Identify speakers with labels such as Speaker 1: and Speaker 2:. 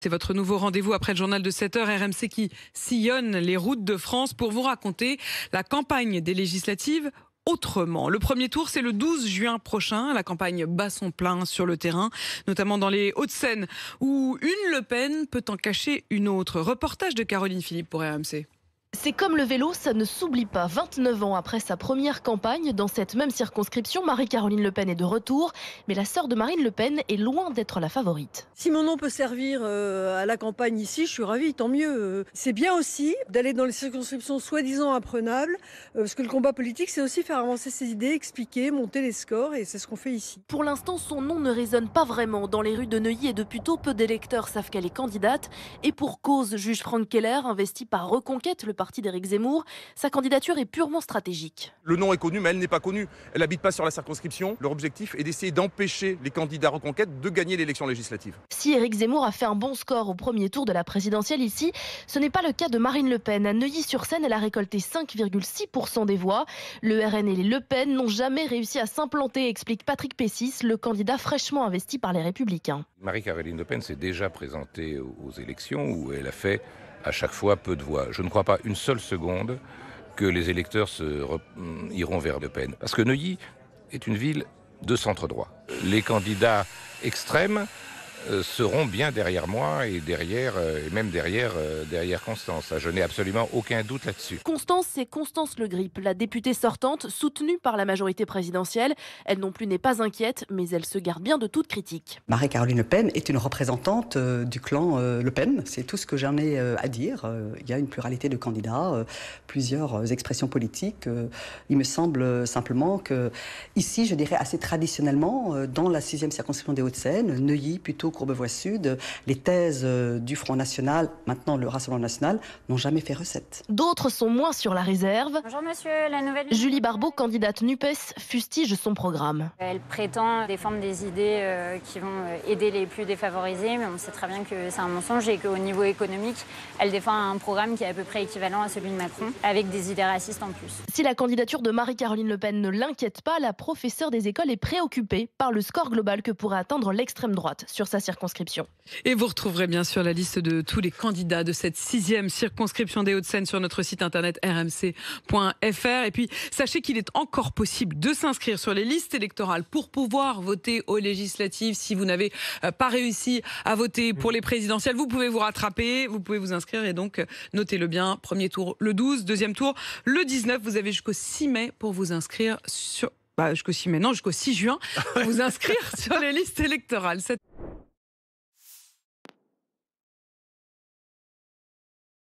Speaker 1: C'est votre nouveau rendez-vous après le journal de 7 heures RMC qui sillonne les routes de France pour vous raconter la campagne des législatives autrement. Le premier tour, c'est le 12 juin prochain. La campagne bat son plein sur le terrain, notamment dans les Hauts-de-Seine, où une Le Pen peut en cacher une autre. Reportage de Caroline Philippe pour RMC.
Speaker 2: C'est comme le vélo, ça ne s'oublie pas. 29 ans après sa première campagne, dans cette même circonscription, Marie-Caroline Le Pen est de retour. Mais la sœur de Marine Le Pen est loin d'être la favorite.
Speaker 3: Si mon nom peut servir à la campagne ici, je suis ravie, tant mieux. C'est bien aussi d'aller dans les circonscriptions soi-disant imprenables, parce que le combat politique, c'est aussi faire avancer ses idées, expliquer, monter les scores, et c'est ce qu'on fait ici.
Speaker 2: Pour l'instant, son nom ne résonne pas vraiment. Dans les rues de Neuilly et de Puteaux, peu d'électeurs savent qu'elle est candidate. Et pour cause, juge Franck Keller, investi par Reconquête, le parti d'Éric Zemmour, sa candidature est purement stratégique.
Speaker 4: Le nom est connu, mais elle n'est pas connue. Elle n'habite pas sur la circonscription. Leur objectif est d'essayer d'empêcher les candidats Reconquête de gagner l'élection législative.
Speaker 2: Si Éric Zemmour a fait un bon score au premier tour de la présidentielle ici, ce n'est pas le cas de Marine Le Pen. À Neuilly-sur-Seine, elle a récolté 5,6% des voix. Le RN et les Le Pen n'ont jamais réussi à s'implanter, explique Patrick Pessis, le candidat fraîchement investi par les Républicains.
Speaker 5: Marie-Caroline Le Pen s'est déjà présentée aux élections où elle a fait à chaque fois peu de voix. Je ne crois pas une seule seconde que les électeurs iront vers Le Pen. Parce que Neuilly est une ville de centre droit. Les candidats extrêmes seront bien derrière moi et même derrière Constance. Je n'ai absolument aucun doute là-dessus.
Speaker 2: Constance, c'est Constance Le Grip, la députée sortante, soutenue par la majorité présidentielle. Elle non plus n'est pas inquiète, mais elle se garde bien de toute critique.
Speaker 6: Marie-Caroline Le Pen est une représentante du clan Le Pen. C'est tout ce que j'en ai à dire. Il y a une pluralité de candidats, plusieurs expressions politiques. Il me semble simplement que ici, je dirais assez traditionnellement, dans la 6e circonscription des Hauts-de-Seine, Neuilly, plutôt Courbevoie-Sud, les thèses du Front National, maintenant le Rassemblement National, n'ont jamais fait recette.
Speaker 2: D'autres sont moins sur la réserve.
Speaker 7: Bonjour monsieur, la nouvelle...
Speaker 2: Julie Barbeau, candidate NUPES, fustige son programme.
Speaker 7: Elle prétend défendre des idées qui vont aider les plus défavorisés, mais on sait très bien que c'est un mensonge et qu'au niveau économique, elle défend un programme qui est à peu près équivalent à celui de Macron, avec des idées racistes en plus.
Speaker 2: Si la candidature de Marie-Caroline Le Pen ne l'inquiète pas, la professeure des écoles est préoccupée par le score global que pourrait atteindre l'extrême droite sur sa circonscription.
Speaker 1: Et vous retrouverez bien sûr la liste de tous les candidats de cette 6e circonscription des Hauts-de-Seine sur notre site internet rmc.fr. Et puis, sachez qu'il est encore possible de s'inscrire sur les listes électorales pour pouvoir voter aux législatives. Si vous n'avez pas réussi à voter pour les présidentielles, vous pouvez vous rattraper, vous pouvez vous inscrire et donc notez-le bien. Premier tour le 12, deuxième tour le 19. Vous avez jusqu'au 6 mai pour vous inscrire jusqu'au 6 mai, non, jusqu'au 6 juin pour vous inscrire sur les listes électorales.